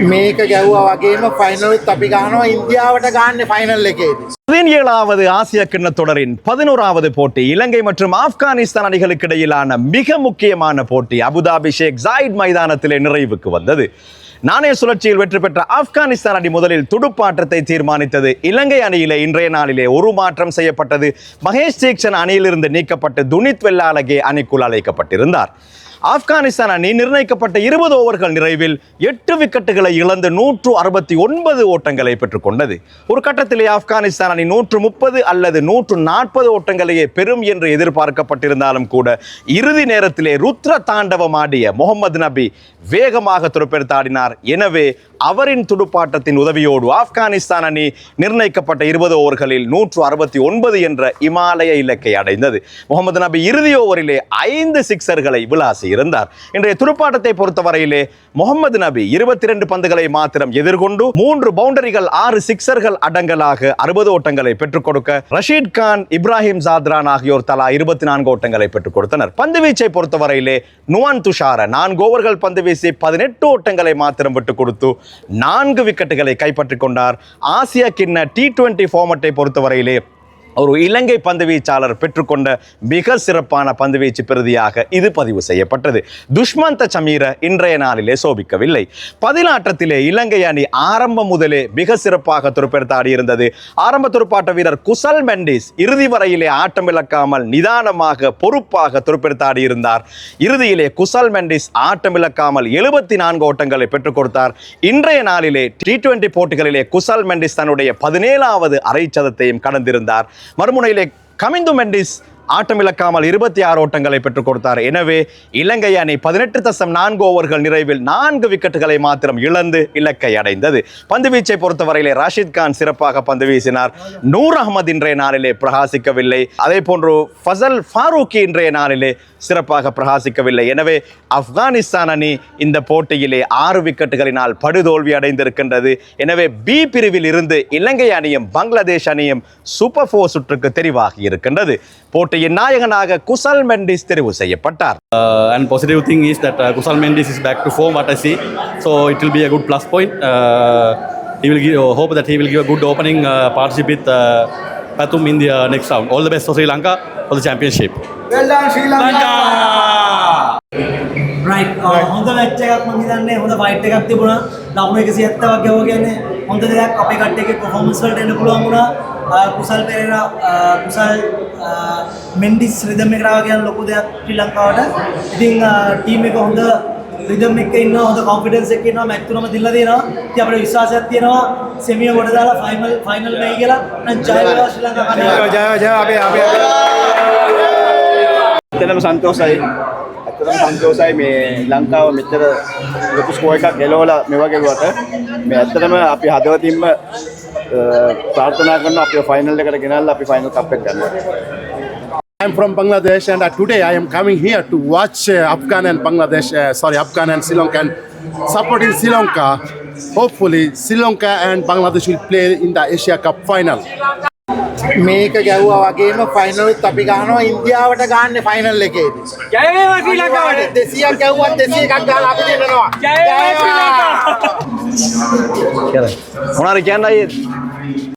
මේක ගැව්වා වගේම ෆයිනලුත් අපි ගහනවා ඉන්දියාවට ගන්න ෆයිනල් එකේදී. 17வது ஆசிய கிண்ண தொடரின் 11வது போட்டி இலங்கை மற்றும் ஆப்கானிஸ்தான் அணிகளுக்கு இடையிலான மிக முக்கியமான போட்டி அபுதாபி ஷேக் ஜாயிட் மைதானத்திலே நிறைவுக்கு வந்தது. நாணய சுழற்சியில் வெற்றி பெற்ற ஆப்கானிஸ்தான் அணி முதலில் துடுப்பாட்டத்தை தீர்மானித்தது. இலங்கை அணியிலே இன்றைய நாளிலே ஒரு மாற்றம் செய்யப்பட்டது. மகேஷ் தீக்ஷன் அணியிலிருந்து நீக்கப்பட்டு துனித் வெல்லாலகே அணிக்குள் அழைக்கப்பட்டிருந்தார். ஆப்கானிஸ்தான் அணி நிர்ணயிக்கப்பட்ட 20 ஓவர்கள் நிறைவில் 8 விக்கெட்டுகளை இழந்து 169 ஓட்டங்களை பெற்றுக் கொண்டது. ஒரு கட்டத்திலே ஆப்கானிஸ்தான் அணி 130 அல்லது 140 ஓட்டங்களையே பெறும் என்று எதிர்பார்க்கப்பட்டிருந்தாலும் கூட இறுதி நேரத்திலே ருத்ர தாண்டவம் ஆடிய முகமது நபி வேகமாக துடுப்பெடுத்தாடினார். எனவே அவரின் துடுப்பாட்டத்தின் உதவியோடு ஆப்கானிஸ்தான் அணி நிர்ணயிக்கப்பட்ட 20 ஓவர்களில் 169 என்ற இமாலய இலக்கை அடைந்தது. முகமது நபி இறுதி ஓவரிலே 5 சிக்சர்களை விளாசி இருந்தார். இன்றைய துடுப்பாட்டத்தை பொறுத்தவரையிலே முகமது நபி 22 பந்துகளை மாத்திரம் எதிர்கொண்டு 3 பவுண்டரிகள் 6 சிக்சர்கள் அடங்கலாக 60 ஓட்டங்களை பெற்றுக் கொடுக்க ரஷீத் கான், இப்ராஹிம் ஜாத்ரான் ஆகியோர் தலா 24 ஓட்டங்களை பெற்றுக் கொடுத்தனர். பந்து வீச்சை பொறுத்தவரையிலே நுவான் துஷார 4 ஓவர்கள் பந்து வீசி 18 ஓட்டங்களை மாத்திரம் விட்டுக் கொடுத்து 4 விக்கெட்டுகளை கைப்பற்றிக் கொண்டார். ஆசிய கிண்ண T20 ஃபார்மட்டை பொறுத்தவரையிலே ஒரு இலங்கை பந்து வீச்சாளர் பெற்றுக்கொண்ட மிக சிறப்பான பந்து வீச்சு பிரதியாக இது பதிவு செய்யப்பட்டது. துஷ்மந்த சமீர இன்றைய நாளிலே சோபிக்கவில்லை. பதிலாட்டத்திலே இலங்கை அணி ஆரம்பம் முதலே மிக சிறப்பாக துடுப்பெடுத்தாடி இருந்தது. ஆரம்ப துடுப்பாட்ட வீரர் குசல் மெண்டிஸ் இறுதி வரையிலே ஆட்டம் இழக்காமல் நிதானமாக பொறுப்பாக துடுப்பெடுத்தாடி இருந்தார். இறுதியிலே குசல் மெண்டிஸ் ஆட்டம் இழக்காமல் 74 ஓட்டங்களை பெற்றுக் கொடுத்தார். இன்றைய நாளிலே T20 போட்டிகளிலே குசல் மெண்டிஸ் தன்னுடைய 17வது அரை சதத்தையும் கடந்திருந்தார். மறுமுனையிலே கமிந்து மெண்டிஸ் ஆட்டமிழக்காமல் 26 ஓட்டங்களை பெற்றுக் கொடுத்தார். எனவே இலங்கை அணி 18.4 ஓவர்கள் நிறைவில் 4 விக்கெட்டுகளை மாத்திரம் இழந்து இலக்கை அடைந்தது. பந்து வீச்சை பொறுத்தவரையிலே ராஷித் கான் சிறப்பாக பந்து வீசினார். நூர் அகமது இன்றைய நாளிலே பிரகாசிக்கவில்லை. அதே போன்று ஃபசல் ஃபாரூக்கி இன்றைய நாளிலே சிறப்பாக பிரகாசிக்கவில்லை. எனவே ஆப்கானிஸ்தான் அணி இந்த போட்டியிலே 6 விக்கெட்டுகளினால் படுதோல்வி அடைந்திருக்கின்றது. எனவே பி பிரிவில் இருந்து இலங்கை அணியும் பங்களாதேஷ் அணியும் சூப்பர் 4 சுற்றுக்கு தெரிவாகி இருக்கின்றது. போட்டியின் நாயகனாக குசல் மெண்டிஸ் தெரிவு செய்யப்பட்டார். And positive thing is that Kusal Mendes is back to form, what I see. So it will be a good plus point. He will hope that he will give a good opening partnership with Pathum in the next round. All the best for Sri Lanka for the championship. Well done Sri Lanka. Right. හොඳ match එකක් මම හිතන්නේ හොඳ fight එකක් තිබුණා. ලකුණු 170 වගේ වගේනේ හොඳ දෙයක් අපේ කට්ටියගේ performance වලට එන්න පුළුවන් වුණා. කුසල් පෙරේරා කුසල් මෙන්ඩිස් රිදම් එක රාව කියන ලොකු දෙයක් ශ්‍රී ලංකාවට. ඉතින් ටීම් එක හොඳ රිදම් එකක ඉන්නවා, හොඳ කොන්ෆිඩන්ස් එකක ඉන්නවා, මැච් තුනම දිනලා දෙනවා. ඉතින් අපිට විශ්වාසයක් තියෙනවා සෙමිය කොට දාලා ෆයිනල් වෙයි කියලා. නම් ජය වේවා ශ්‍රී ලංකා කට්ටිය. ජය අපේ ඇත්තටම සන්තෝෂයි. ඇත්තටම සන්තෝෂයි මේ ලංකාව මෙච්චර ලොකු ස්කෝර් එකක් එලවලා මේ වගේ වට. මේ ඇත්තටම අපි හදවතින්ම ප්‍රාර්ථනා කරනවා අපි ෆයිනල් එකට ගෙනල්ලා අපි ෆයිනල් කප් එක ගන්නවා. I am from Bangladesh and today I am coming here to watch Afghan and Sri Lanka and supporting Sri Lanka. Hopefully Sri Lanka and Bangladesh will play in the Asia Cup final. මේක ගැව්වා වගේම ෆයිනලුත් අපි ගහනවා ඉන්දියාවට ගන්න final එකේදී. ජය වේවා ශ්‍රී ලංකාවට. 200ක් ගැව්වත් 201ක් ගහලා අපි දෙන්නවා. ජය වේවා ශ්‍රී ලංකාව. මොනාරි කියන්නේ